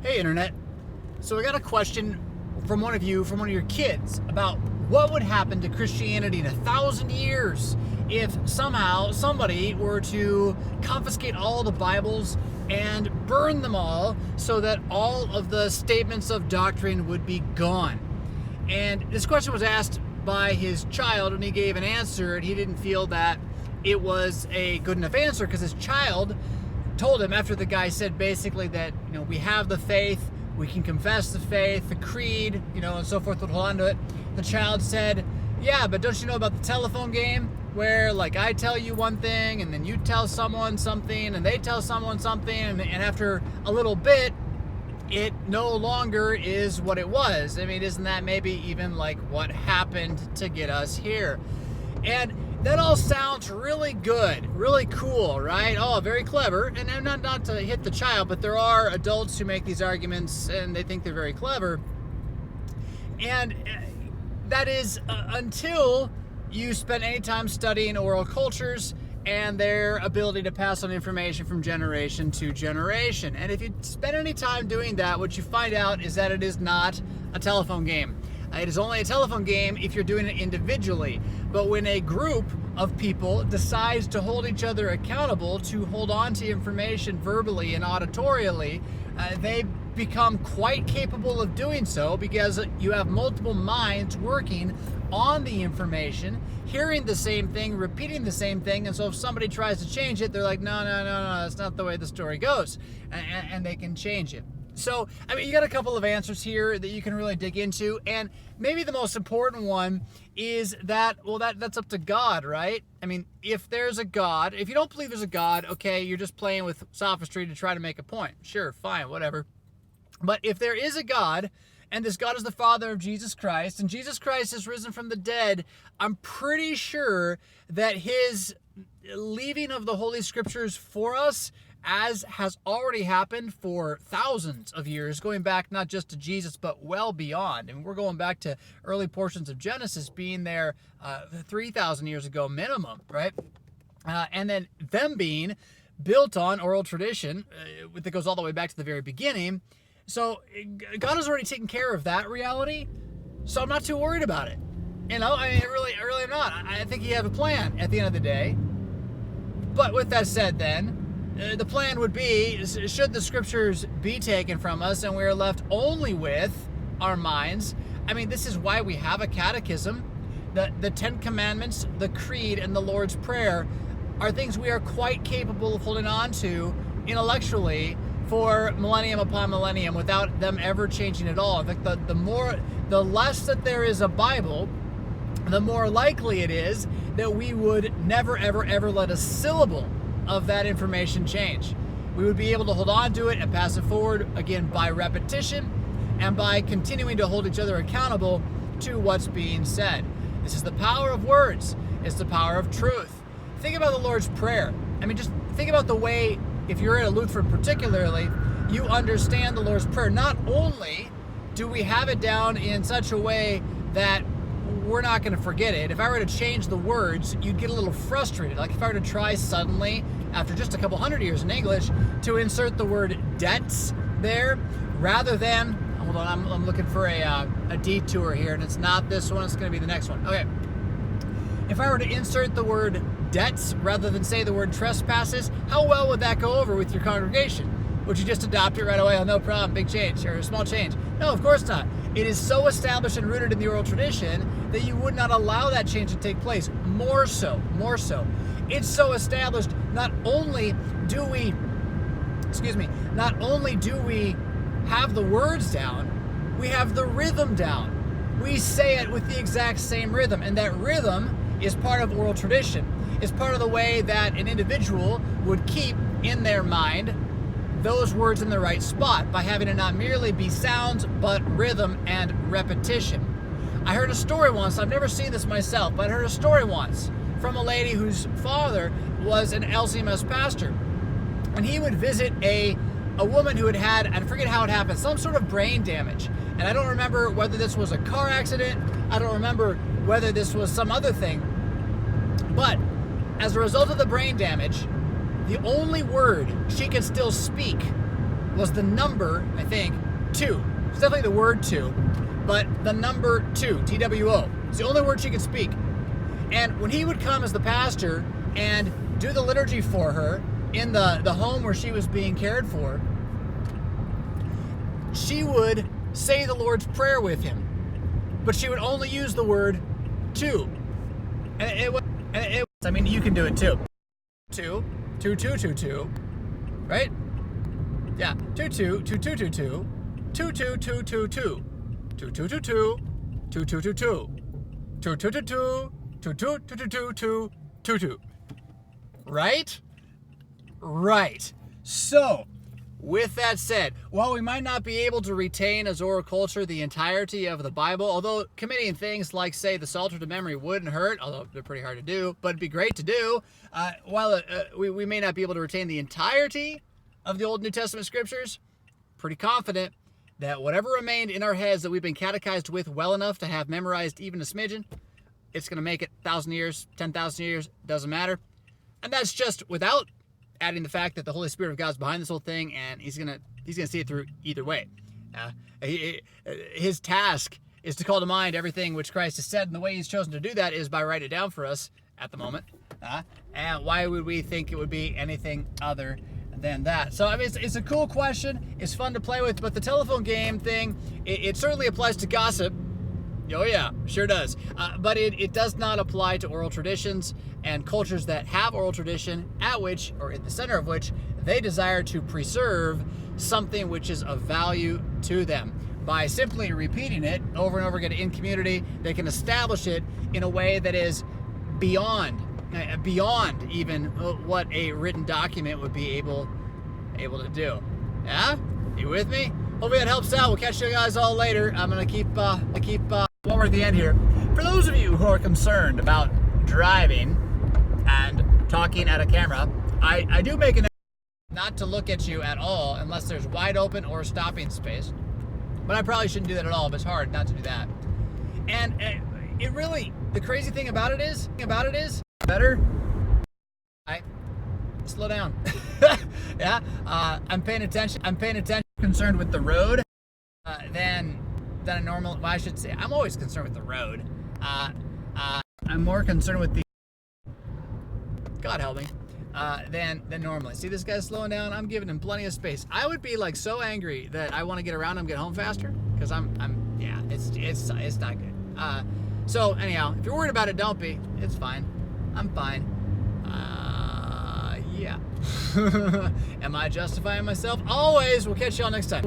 Hey, Internet. So I got a question from one of your kids, about what would happen to Christianity in 1,000 years if somehow somebody were to confiscate all the Bibles and burn them all so that all of the statements of doctrine would be gone. And this question was asked by his child, and he gave an answer, and he didn't feel that it was a good enough answer because his child told him, after the guy said basically that, we have the faith, we can confess the faith, the creed, and so forth, would hold on to it. The child said, yeah, but don't you know about the telephone game where, like, I tell you one thing and then you tell someone something and they tell someone something, and after a little bit it no longer is what it was. I mean, isn't that maybe even like what happened to get us here? And that all sounds really good, really cool, right? Oh, very clever. And not to hit the child, but there are adults who make these arguments and they think they're very clever. And that is until you spend any time studying oral cultures and their ability to pass on information from generation to generation. And if you spend any time doing that, what you find out is that it is not a telephone game. It is only a telephone game if you're doing it individually. But when a group of people decides to hold each other accountable to hold on to information verbally and auditorially, they become quite capable of doing so because you have multiple minds working on the information, hearing the same thing, repeating the same thing. And so if somebody tries to change it, they're like, no, that's not the way the story goes. And they can change it. So, I mean, you got a couple of answers here that you can really dig into, and maybe the most important one is that, that's up to God, right? I mean, if there's a God, if you don't believe there's a God, okay, you're just playing with sophistry to try to make a point. Sure, fine, whatever. But if there is a God, and this God is the Father of Jesus Christ, and Jesus Christ is risen from the dead, I'm pretty sure that his leaving of the Holy Scriptures for us, as has already happened for thousands of years, going back not just to Jesus, but well beyond. And we're going back to early portions of Genesis being there 3,000 years ago minimum, right? And then them being built on oral tradition that goes all the way back to the very beginning. So God has already taken care of that reality, so I'm not too worried about it. I mean, really am not. I think he has a plan at the end of the day. But with that said then, the plan would be, should the scriptures be taken from us and we're left only with our minds, I mean, this is why we have a catechism. The Ten Commandments, the Creed, and the Lord's Prayer are things we are quite capable of holding on to intellectually for millennium upon millennium without them ever changing at all. In fact, the less that there is a Bible, the more likely it is that we would never, ever, ever let a syllable of that information change. We would be able to hold on to it and pass it forward, again, by repetition and by continuing to hold each other accountable to what's being said. This is the power of words. It's the power of truth. Think about the Lord's Prayer. I mean, just think about the way, if you're at a Lutheran particularly, you understand the Lord's Prayer. Not only do we have it down in such a way that we're not going to forget it. If I were to change the words, you'd get a little frustrated. Like if I were to try suddenly, after just a couple hundred years in English, to insert the word debts there, rather than, hold on, I'm looking for a detour here, and it's not this one, it's going to be the next one. Okay. If I were to insert the word debts rather than say the word trespasses, how well would that go over with your congregation? Would you just adopt it right away? Oh, no problem, big change, or a small change? No, of course not. It is so established and rooted in the oral tradition that you would not allow that change to take place. More so. It's so established, not only do we have the words down, we have the rhythm down. We say it with the exact same rhythm, and that rhythm is part of oral tradition. It's part of the way that an individual would keep in their mind those words in the right spot by having it not merely be sounds, but rhythm and repetition. I heard a story once, I've never seen this myself, but I heard a story once from a lady whose father was an LCMS pastor. And he would visit a woman who had, I forget how it happened, some sort of brain damage. And I don't remember whether this was a car accident, I don't remember whether this was some other thing. But as a result of the brain damage, the only word she could still speak was the number, I think, 2. It's definitely the word 2, but the number 2, T-W-O. It's the only word she could speak. And when he would come as the pastor and do the liturgy for her in the home where she was being cared for, she would say the Lord's Prayer with him, but she would only use the word 2. And it was, I mean, you can do it too. 2, 2, 2, 2, 2, right? Yeah, 2, 2, 2, 2, 2, 2, 2, 2, 2, 2, 2, 2, 2, 2, 2, 2, 2, 2, 2, 2, 2, 2, 2, 2, 2, 2, 2, 2, 2, 2. Right? Right. So, with that said, while we might not be able to retain as oral culture the entirety of the Bible, although committing things like, say, the Psalter to memory wouldn't hurt, although they're pretty hard to do, but it'd be great to do, while we may not be able to retain the entirety of the Old and New Testament scriptures, pretty confident that whatever remained in our heads that we've been catechized with well enough to have memorized even a smidgen, it's going to make it 1,000 years, 10,000 years, doesn't matter. And that's just without adding the fact that the Holy Spirit of God's behind this whole thing, and he's gonna see it through either way. His task is to call to mind everything which Christ has said, and the way he's chosen to do that is by writing it down for us at the moment. And why would we think it would be anything other than that? So, I mean, it's a cool question. It's fun to play with, but the telephone game thing, it certainly applies to gossip. Oh yeah, sure does. But it does not apply to oral traditions and cultures that have oral tradition at which, or in the center of which, they desire to preserve something which is of value to them. By simply repeating it over and over again in community, they can establish it in a way that is beyond even what a written document would be able to do. Yeah? You with me? Hopefully that helps out. We'll catch you guys all later. I'm gonna keep while we're at the end here. For those of you who are concerned about driving and talking at a camera, I do make an effort not to look at you at all unless there's wide open or stopping space. But I probably shouldn't do that at all, but it's hard not to do that. And it really, the crazy thing about it is, better, slow down. Yeah, I'm paying attention, concerned with the road than a normal, well, I should say, I'm always concerned with the road. I'm more concerned with the, God help me, than normally. See this guy's slowing down? I'm giving him plenty of space. I would be like so angry that I want to get around him, get home faster, because yeah, it's not good. So anyhow, if you're worried about it, don't be. It's fine. I'm fine. Yeah. Am I justifying myself? Always. We'll catch y'all next time.